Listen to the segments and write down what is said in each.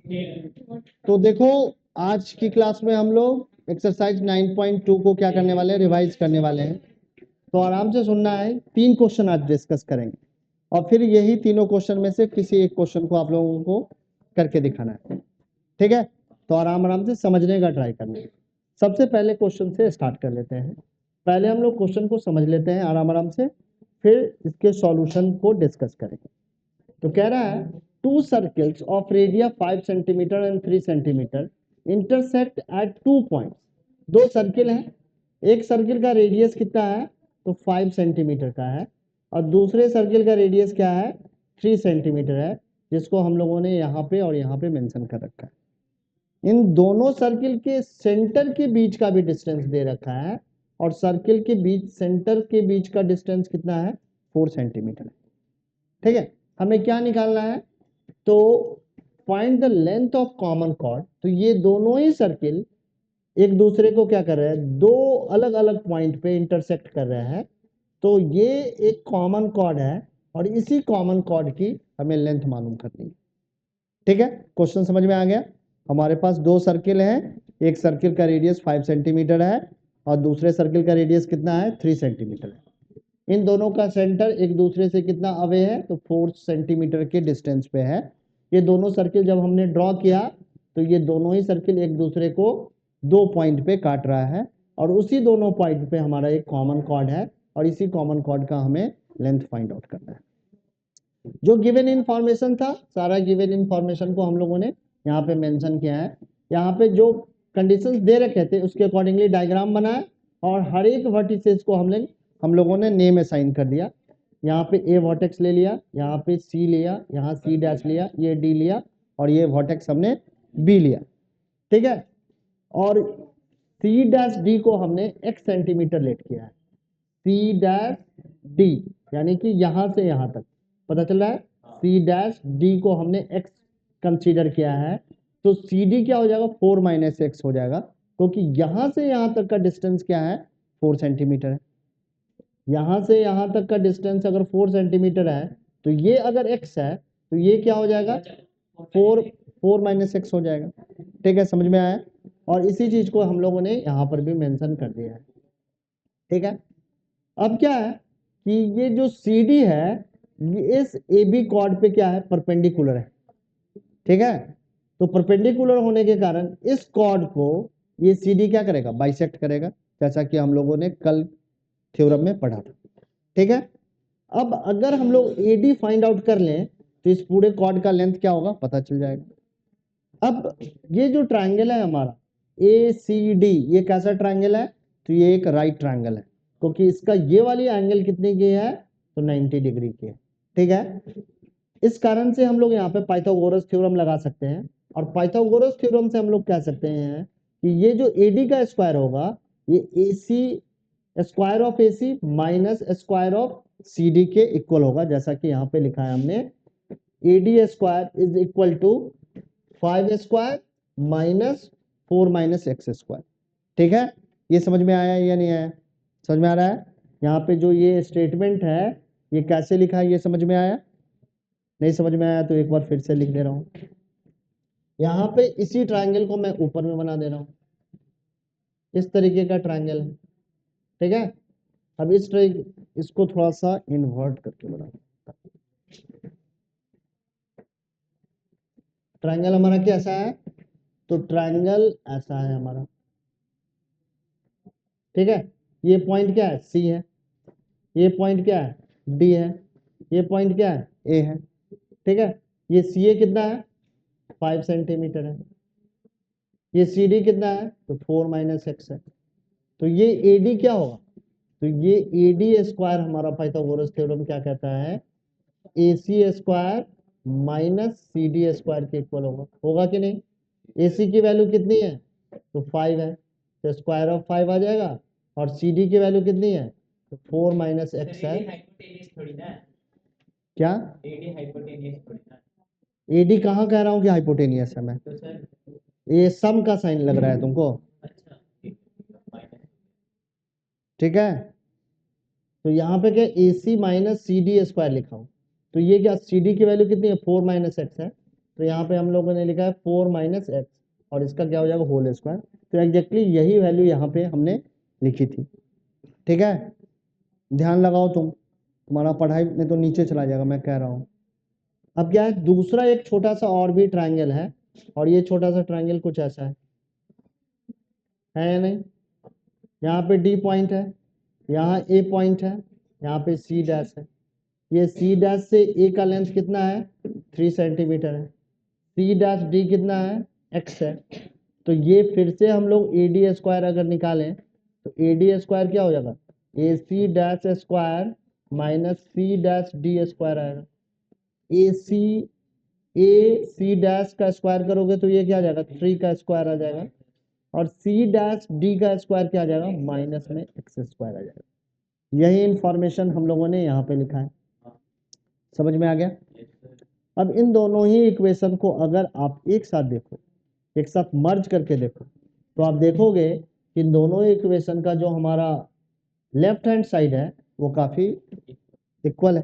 तो देखो, आज की क्लास में हम लोग एक्सरसाइज 9.2 को क्या करने वाले हैं, रिवाइज करने वाले हैं। तो आराम से सुनना है। 3 क्वेश्चन आज डिस्कस करेंगे और फिर यही तीनों क्वेश्चन में से किसी एक क्वेश्चन को आप लोगों को करके दिखाना है। ठीक है, तो आराम आराम से समझने का ट्राई करना है। सबसे पहले क्वेश्चन से स्टार्ट कर लेते हैं। पहले हम लोग क्वेश्चन को समझ लेते हैं आराम आराम से, फिर इसके सॉल्यूशन को डिस्कस करेंगे। तो कह रहा है two circles of radii 5 centimetre and 3 centimetre intersect at 2 points. दो सर्किल हैं, एक सर्किल का रेडियस कितना है तो 5 सेंटीमीटर का है और दूसरे सर्किल का रेडियस क्या है 3 सेंटीमीटर है, जिसको हम लोगों ने यहाँ पे और यहाँ पे मेंशन कर रखा है। इन दोनों सर्किल के सेंटर के बीच का भी डिस्टेंस दे रखा है और सर्किल के बीच सेंटर के बीच का डिस्टेंस कितना है 4 सेंटीमीटर है। ठीक है, हमें क्या निकालना है तो find the length of common chord. तो ये दोनों ही सर्किल एक दूसरे को क्या कर रहे हैं, दो अलग अलग पॉइंट पे इंटरसेक्ट कर रहे हैं। तो ये एक कॉमन कॉर्ड है और इसी कॉमन कॉर्ड की हमें लेंथ मालूम करनी है। ठीक है, क्वेश्चन समझ में आ गया। हमारे पास दो सर्किल हैं, एक सर्किल का रेडियस 5 सेंटीमीटर है और दूसरे सर्किल का रेडियस कितना है 3 सेंटीमीटर है। इन दोनों का सेंटर एक दूसरे से कितना अवे है तो 4 सेंटीमीटर के डिस्टेंस पे है। ये दोनों सर्किल जब हमने ड्रॉ किया तो ये दोनों ही सर्किल एक दूसरे को दो पॉइंट पे काट रहा है और उसी दोनों पॉइंट पे हमारा एक कॉमन कॉर्ड है और इसी कॉमन कॉर्ड का हमें लेंथ फाइंड आउट करना है। जो गिवन इन्फॉर्मेशन था, सारा गिवन इन्फॉर्मेशन को हम लोगों ने यहाँ पे मेंशन किया है। यहाँ पे जो कंडीशंस दे रखे थे उसके अकॉर्डिंगली डायग्राम बनाया और हर एक वर्टिसेस को हम लोगों ने नेम असाइन कर दिया। यहाँ पे ए वर्टेक्स ले लिया, यहाँ पे सी लिया, यहाँ सी डैश लिया, ये डी लिया और ये वर्टेक्स हमने बी लिया। ठीक है, और सी डैश डी को हमने x सेंटीमीटर लेट किया है। सी डैश डी यानी कि यहां से यहां तक पता चल रहा है, सी डैश डी को हमने x कंसीडर किया है। तो सी डी क्या हो जाएगा 4 माइनस एक्स हो जाएगा, क्योंकि यहां से यहां तक का डिस्टेंस क्या है 4 सेंटीमीटर है। यहां से यहां तक का डिस्टेंस अगर 4 सेंटीमीटर है तो ये अगर x है तो ये क्या हो जाएगा 4 माइनस एक्स हो जाएगा। ठीक है, समझ में आया। और इसी चीज को हम लोगों ने यहाँ पर भी मेंशन कर दिया है। ठीक है, अब क्या है कि ये जो सी डी है ये इस ए बी कॉर्ड पे क्या है परपेंडिकुलर है। ठीक है, तो परपेंडिकुलर होने के कारण इस कॉर्ड को ये सी डी क्या करेगा बाइसेक्ट करेगा, जैसा कि हम लोगों ने कल थ्योरम में पढ़ा था। ठीक है, अब अगर हम लोग ए डी फाइंड आउट कर लें तो इस पूरे कॉर्ड का लेंथ क्या होगा पता चल जाएगा। अब ये जो ट्राइंगल है हमारा ए सी डी, ये कैसा ट्राइंगल है तो ये एक राइट ट्राइंगल है, क्योंकि इसका ये वाली एंगल कितनी की है तो 90 डिग्री की है। ठीक है, इस कारण से हम लोग यहाँ पे पाइथागोरस थ्योरम लगा सकते हैं और पाइथागोरस थ्योरम से हम लोग कह सकते हैं कि ये जो एडी का स्क्वायर होगा ये AC square of AC minus square of C D के इक्वल होगा, जैसा कि यहाँ पे लिखा है हमने AD square is equal to 5 square minus 4 minus X square. ठीक है, ये समझ में आया या नहीं आया, समझ में आ रहा है। यहाँ पे जो ये स्टेटमेंट है ये कैसे लिखा है ये समझ में आया, नहीं समझ में आया तो एक बार फिर से लिख दे रहा हूं। यहाँ पे इसी ट्रायंगल को मैं ऊपर में बना दे रहा हूं, इस तरीके का ट्रायंगल है। ठीक है, अब इसको थोड़ा सा इन्वर्ट करके बना। ट्रायंगल हमारा कैसा है तो ट्रायंगल ऐसा है हमारा। ठीक है, ये पॉइंट क्या है सी है, ये पॉइंट क्या है डी है, ये पॉइंट क्या है ए है। ठीक है, ये सी ए कितना है 5 सेंटीमीटर है, ये सी डी कितना है तो 4 माइनस एक्स है। तो ये ए डी क्या होगा तो ये ए डी स्क्वायर हमारा पाइथागोरस थ्योरम क्या कहता है A C square minus C D square के इक्वल होगा, होगा कि नहीं। ए सी की वैल्यू कितनी है तो 5 है, तो स्क्वायर ऑफ 5 आ जाएगा और सी डी की वैल्यू कितनी है तो 4 माइनस एक्स है। क्या एडी कहाँ कह रहा हूँ कि हाइपोटेनियस है मैं, ये सम का साइन लग रहा है तुमको। ठीक है, तो यहाँ पे क्या ए सी माइनस सी डी स्क्वायर लिखा हूं, तो ये क्या सी डी की वैल्यू कितनी है 4 माइनस एक्स है, तो यहाँ पे हम लोगों ने लिखा है 4 माइनस एक्स और इसका क्या हो जाएगा होल स्क्वायर। तो एग्जैक्टली यही वैल्यू यहाँ पे हमने लिखी थी। ठीक है, ध्यान लगाओ तुम्हारा पढ़ाई में तो नीचे चला जाएगा, मैं कह रहा हूँ। अब क्या है, दूसरा एक छोटा सा और भी ट्रायंगल है, और ये छोटा सा ट्रायंगल कुछ ऐसा है या नहीं। यहाँ पे डी पॉइंट है, यहाँ ए पॉइंट है, यहाँ पे सी डैश है। ये सी डैश से ए का लेंथ कितना है 3 सेंटीमीटर है। सी डैश डी कितना है एक्स है। तो ये फिर से हम लोग ए डी स्क्वायर अगर निकालें तो ए डी स्क्वायर क्या हो जाएगा, A C dash square minus C dash D square आएगा। ए सी डैश का स्क्वायर करोगे तो ये क्या आ जाएगा 3 का स्क्वायर आ जाएगा, और सी डैश डी का स्क्वायर क्या आ जाएगा माइनस में एक्स स्क्वायर आ जाएगा। यही इंफॉर्मेशन हम लोगों ने यहाँ पे लिखा है, समझ में आ गया। अब इन दोनों ही इक्वेशन को अगर आप एक साथ देखो, एक साथ मर्ज करके देखो, तो आप देखोगे कि इन दोनों इक्वेशन का जो हमारा लेफ्ट हैंड साइड है वो काफी इक्वल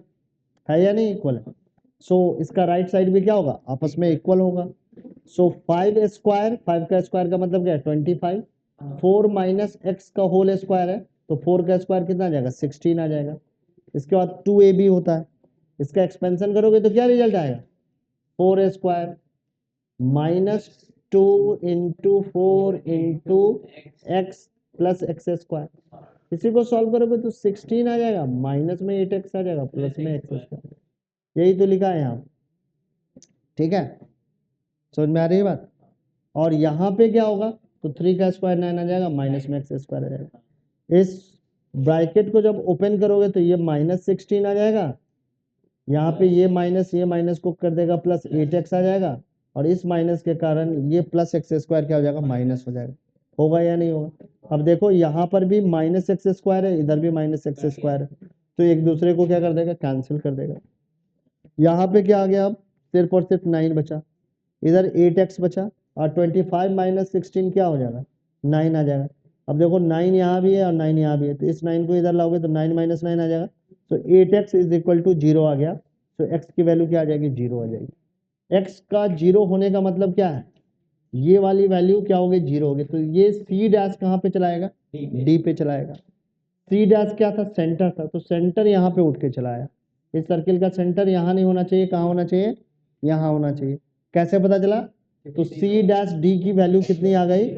है या नहीं इक्वल है। सो इसका राइट साइड भी क्या होगा आपस में इक्वल होगा। सो 5 स्क्वायर, 5 का स्क्वायर का मतलब क्या है 25, 4 माइनस एक्स का होल स्क्वायर है तो 4 का स्क्वायर कितना आ जाएगा 16 आ जाएगा। इसके बाद 2ab होता है, इसका एक्सपेंशन करोगे तो क्या रिजल्ट आएगा 4 square minus 2 into 4 into x plus x square. इसी को सॉल्व करोगे तो 16 आ जाएगा, माइनस में 8x आ जाएगा, प्लस में एक्स स्क्वायर। यही तो लिखा है यहाँ, ठीक है, समझ में आ रही है बात। और यहाँ पे क्या होगा तो 3 का स्क्वायर 9 आ जाएगा, माइनस में एक्स स्क्वायर आ जाएगा। इस ब्रैकेट को जब ओपन करोगे तो ये माइनस 16 आ जाएगा, यहाँ पे ये माइनस को कर देगा प्लस 8x आ जाएगा, और इस माइनस के कारण ये प्लस एक्स स्क्वायर क्या हो जाएगा माइनस हो जाएगा। होगा या नहीं होगा। अब देखो यहाँ पर भी माइनस एक्स स्क्वायर है, इधर भी माइनस एक्स स्क्वायर है, तो एक दूसरे को क्या कर देगा कैंसिल कर देगा। यहाँ पे क्या आ गया, अब सिर्फ और सिर्फ 9 बचा, इधर 8x बचा, और 25 माइनस 16 क्या हो जाएगा 9 आ जाएगा। अब देखो 9 यहाँ भी है और 9 यहाँ भी है, तो इस 9 को इधर लाओगे तो 9 माइनस 9 आ जाएगा, तो 8x इज इक्वल टू 0 आ गया। तो x की वैल्यू क्या आ जाएगी 0 आ जाएगी। x का 0 होने का मतलब क्या है, ये वाली वैल्यू क्या होगी 0 होगी, तो ये c डैश कहाँ पे चलाएगा d पे चलाएगा। c डैश क्या था सेंटर था, तो सेंटर यहाँ पे उठ के चला आया। इस सर्किल का सेंटर यहाँ नहीं होना चाहिए, कहाँ होना चाहिए यहाँ होना चाहिए। कैसे पता चला, तो c डैश d की वैल्यू कितनी आ गई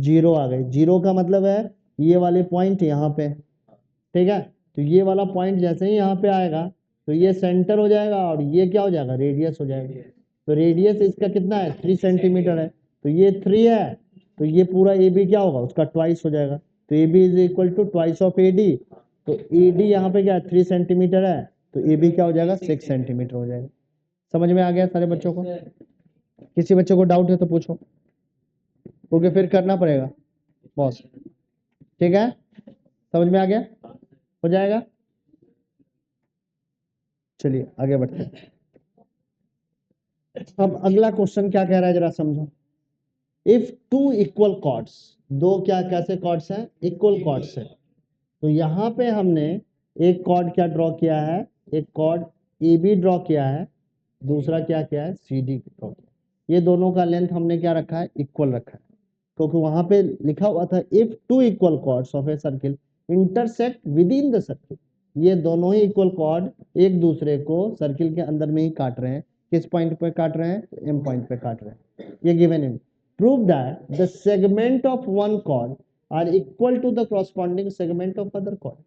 0 आ गई। 0 का मतलब है ये वाले पॉइंट यहाँ पे, ठीक है, तो ये वाला पॉइंट जैसे ही यहाँ पे आएगा तो ये सेंटर हो जाएगा और ये क्या हो जाएगा रेडियस हो जाएगा। तो रेडियस इसका कितना है 3 सेंटीमीटर है, तो ये 3 है, तो ये पूरा ए बी क्या होगा उसका ट्वाइस हो जाएगा, तो A B is equal to twice of A D. तो ए डी यहाँ पे क्या है 3 सेंटीमीटर है, तो ए बी क्या हो जाएगा 6 सेंटीमीटर हो जाएगा। समझ में आ गया सारे बच्चों को। किसी बच्चे को डाउट है तो पूछो, क्योंकि फिर करना पड़ेगा बॉस, ठीक है, समझ में आ गया, हो जाएगा। चलिए आगे बढ़ते हैं। अब अगला क्वेश्चन क्या कह रहा है जरा समझो। इफ टू इक्वल कॉर्ड्स, दो क्या कैसे कॉर्ड्स हैं इक्वल कॉर्ड्स है, तो यहाँ पे हमने एक कॉर्ड क्या ड्रॉ किया है, एक कॉर्ड ए बी ड्रॉ किया है, दूसरा क्या किया है सी डी ड्रॉ किया। ये दोनों का लेंथ हमने क्या रखा है इक्वल रखा है, क्योंकि वहां पे लिखा हुआ था if two equal chords of a circle intersect within the circle. ये दोनों ही इक्वल कॉर्ड एक दूसरे को सर्किल के अंदर में ही काट रहे हैं। किस पॉइंट पे काट रहे हैं एम पॉइंट पे काट रहे हैं। ये गिवन है, prove that the segment of one chord are equal to the corresponding segment of other chord.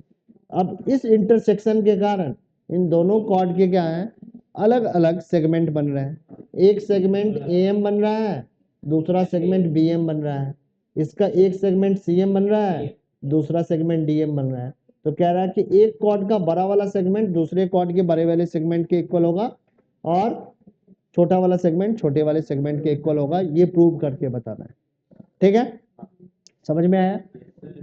अब इस इंटरसेक्शन के कारण इन दोनों कॉर्ड के क्या है अलग अलग सेगमेंट बन रहे हैं। एक सेगमेंट ए एम बन रहा है, दूसरा सेगमेंट बी एम बन रहा है। इसका एक सेगमेंट सी एम बन रहा है, दूसरा सेगमेंट डी एम बन रहा है। तो कह रहा है कि एक कॉर्ड का बड़ा वाला सेगमेंट दूसरे कॉर्ड के बड़े वाले सेगमेंट के इक्वल होगा, और छोटा वाला सेगमेंट छोटे वाले सेगमेंट के इक्वल होगा। ये प्रूव करके बताना है, ठीक है, समझ में आया।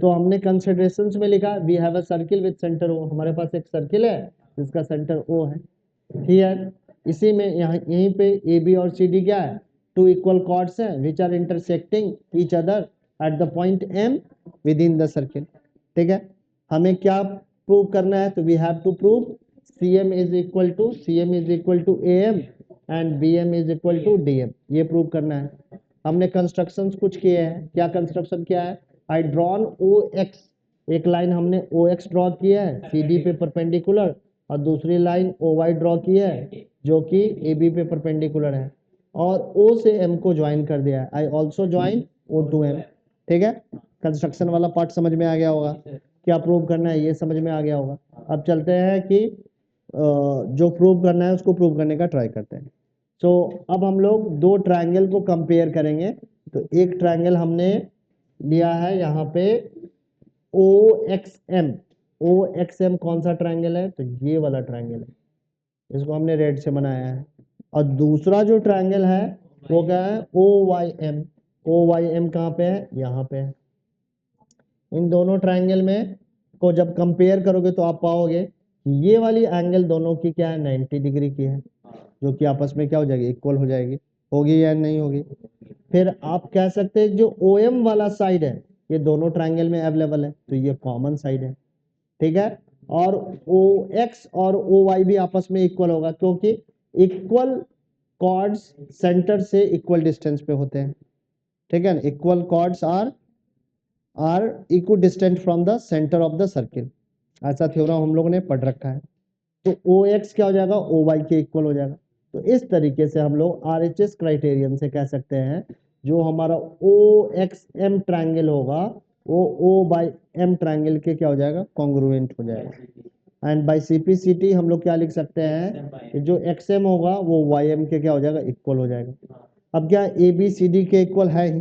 तो हमने कंसिडरेशंस में लिखा we have a circle with centre O, हमारे पास एक सर्किल है जिसका सेंटर ओ है, ठीक है। इसी में यहाँ यहीं पे ए बी और सी डी क्या है टू इक्वल कॉर्ड्स हैं which are intersecting each other at the point M within the circle, ठीक है। हमें क्या प्रूव करना है, तो we have to prove C M is equal to A M and B M is equal to D M, ये prove करना है। हमने कंस्ट्रक्शंस कुछ किए हैं, क्या कंस्ट्रक्शन किया है, आई ड्रॉन ओ एक्स, एक लाइन हमने ओ एक्स ड्रॉ किया है सी डी पे परपेंडिकुलर, और दूसरी लाइन ओ वाई ड्रॉ की है जो कि ए बी पे परपेंडिकुलर है, और ओ से एम को ज्वाइन कर दिया है, I also join O to M. ठीक है, कंस्ट्रक्शन वाला पार्ट समझ में आ गया होगा, क्या प्रूव करना है ये समझ में आ गया होगा। अब चलते हैं कि जो प्रूव करना है उसको प्रूव करने का ट्राई करते हैं। तो अब हम लोग दो ट्रायंगल को कंपेयर करेंगे। तो एक ट्रायंगल हमने लिया है यहाँ पे ओ एक्स एम, ओ एक्स एम कौन सा ट्रायंगल है, तो ये वाला ट्रायंगल है, इसको हमने रेड से बनाया है। और दूसरा जो ट्रायंगल है वो क्या है, O Y M, O Y M कहाँ पे है, यहाँ पे है। इन दोनों ट्रायंगल में को जब कंपेयर करोगे तो आप पाओगे ये वाली एंगल दोनों की क्या है, 90 डिग्री की है, जो कि आपस में क्या हो जाएगी, इक्वल हो जाएगी, होगी या नहीं होगी। फिर आप कह सकते हैं जो ओ एम वाला साइड है ये दोनों ट्रायंगल में अवेलेबल है, तो ये कॉमन साइड है। ठीक है, और ओ एक्स और ओ वाई भी आपस में इक्वल होगा, क्योंकि इक्वल कॉर्ड्स सेंटर से इक्वल डिस्टेंस पे होते हैं। ठीक है, equal chords are equal distant from the centre of the circle, ऐसा थ्योरम हम लोगों ने पढ़ रखा है। तो ओ एक्स क्या हो जाएगा, ओ वाई के इक्वल हो जाएगा। तो इस तरीके से हम लोग आर एच एस क्राइटेरियन से कह सकते हैं जो हमारा ओ एक्स एम ट्रायंगल होगा वो ओ बाई एम ट्रायंगल के क्या हो जाएगा, कॉन्ग्रुएंट हो जाएगा। एंड बाई सीपीसीटी हम लोग क्या लिख सकते हैं कि जो एक्स एम होगा वो वाई एम के क्या हो जाएगा, इक्वल हो जाएगा। अब क्या ए बी सी डी के इक्वल है ही,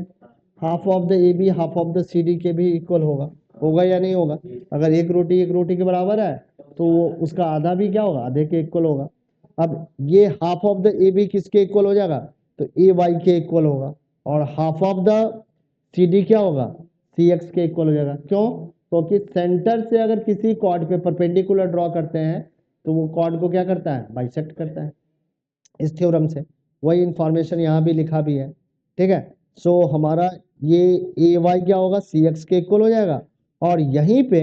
half of the A B half of the C D के भी इक्वल होगा, होगा या नहीं होगा। अगर एक रोटी के बराबर है तो वो उसका आधा भी क्या होगा, आधे के इक्वल होगा। अब ये half of the A B किसके इक्वल हो जाएगा, तो ए वाई के इक्वल होगा, और half of the C D क्या होगा, सी एक्स के इक्वल हो जाएगा। क्यों, क्योंकि सेंटर से अगर किसी कॉर्ड पे परपेंडिकुलर ड्रॉ करते हैं तो वो कॉर्ड को क्या करता है, बाइसेक्ट करता है, इस थ्योरम से। वही इंफॉर्मेशन यहाँ भी लिखा भी है। ठीक है, सो हमारा ये ए वाई क्या होगा, सी एक्स के इक्वल हो जाएगा, और यहीं पे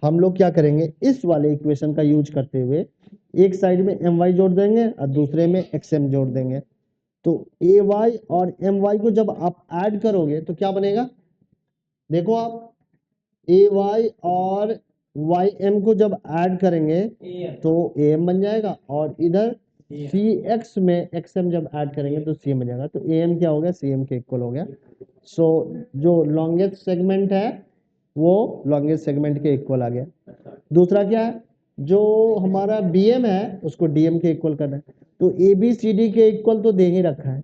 हम लोग क्या करेंगे, इस वाले इक्वेशन का यूज करते हुए एक साइड में एम वाई जोड़ देंगे और दूसरे में एक्स एम जोड़ देंगे। तो ए वाई और एम वाई को जब आप ऐड करोगे तो क्या बनेगा, देखो आप, ए वाई और वाई एम को जब ऐड करेंगे तो ए एम बन जाएगा, और इधर सी एक्स में एक्स एम जब ऐड करेंगे तो सी एम बन जाएगा। तो ए एम क्या हो गया, सी एम के इक्वल हो गया। सो जो लॉन्गेस्ट सेगमेंट है वो लॉन्गेस्ट सेगमेंट के इक्वल आ गया। दूसरा क्या है, जो हमारा बी एम है उसको डी एम के इक्वल करना है। तो ए बी सी डी के इक्वल तो दे ही रखा है।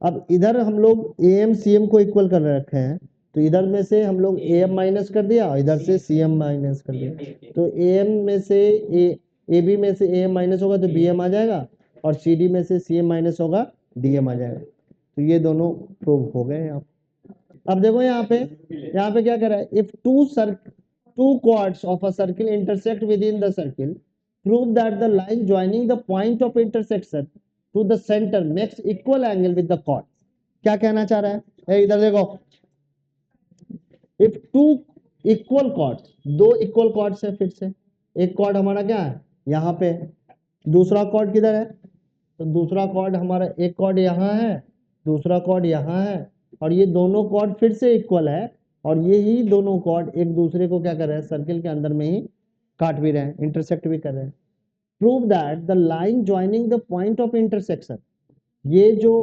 अब इधर हम लोग ए एम सी एम को इक्वल कर रखे हैं, तो इधर में से हम लोग ए एम माइनस कर दिया और इधर से सी एम माइनस कर दिया। तो ए एम में से ए बी में से ए एम माइनस होगा तो बी एम आ जाएगा, और सी डी में से सी एम माइनस होगा डी एम आ जाएगा। तो ये दोनों प्रूव हो गए यहाँ। अब देखो यहाँ पे क्या कर रहा है, if two chords of a circle intersect within the circle, prove that the line joining the point of intersection to the center makes equal angle with the chord। क्या कहना चाह रहा है, इधर देखो, इफ टू इक्वल chords, दो equal chords है, फिर से एक chord हमारा क्या है यहाँ पे, दूसरा chord किधर है, तो दूसरा chord हमारा, एक chord यहाँ है, दूसरा chord यहाँ है, और ये दोनों chord फिर से इक्वल है, और ये ही दोनों chord एक दूसरे को क्या कर रहे हैं, सर्किल के अंदर में ही काट भी रहे हैं, इंटरसेक्ट भी कर रहे हैं। Prove that the line joining the point of intersection, ये जो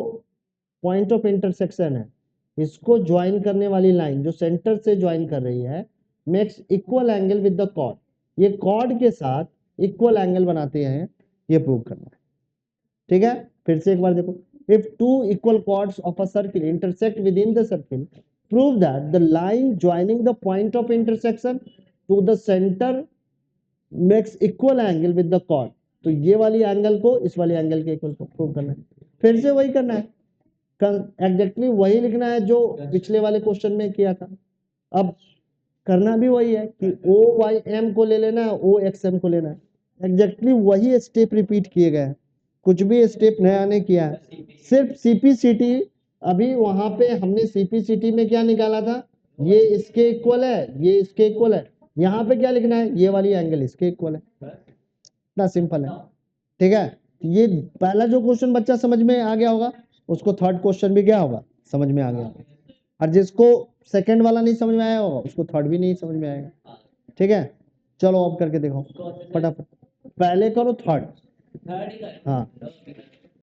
पॉइंट ऑफ इंटरसेक्शन है इसको ज्वाइन करने वाली लाइन जो सेंटर से ज्वाइन कर रही है makes equal angle with the chord, ये कॉर्ड के साथ इक्वल एंगल बनाते हैं, ये प्रूव करना है। ठीक है, फिर से एक बार देखो, if two equal chords of a circle intersect within the circle, prove that the line joining the point of intersection to the centre makes equal angle with the chord. तो ये वाली एंगल को इस वाली angle के equal prove करना है, फिर से वही करना है, एग्जैक्टली वही लिखना है जो पिछले वाले क्वेश्चन में किया था। अब करना भी वही है कि ओ वाई एम को ले लेना है, ओ एक्स एम को लेना है, एग्जैक्टली वही स्टेप रिपीट किए गए हैं, कुछ भी स्टेप नया नहीं किया है। सिर्फ सीपीसीटी, अभी वहां पे हमने सीपीसीटी में क्या निकाला था, ये इसके इक्वल है, ये इसके इक्वल है, यहाँ पे क्या लिखना है, ये वाली एंगल इसके इक्वल है, इतना सिंपल है। ठीक है, ये पहला जो क्वेश्चन बच्चा समझ में आ गया होगा उसको थर्ड क्वेश्चन भी क्या होगा, समझ में आ गया होगा, और जिसको सेकंड वाला नहीं समझ में आया होगा उसको थर्ड भी नहीं समझ में आएगा। ठीक है, चलो अब करके देखो फटाफट, पहले करो थर्ड। हाँ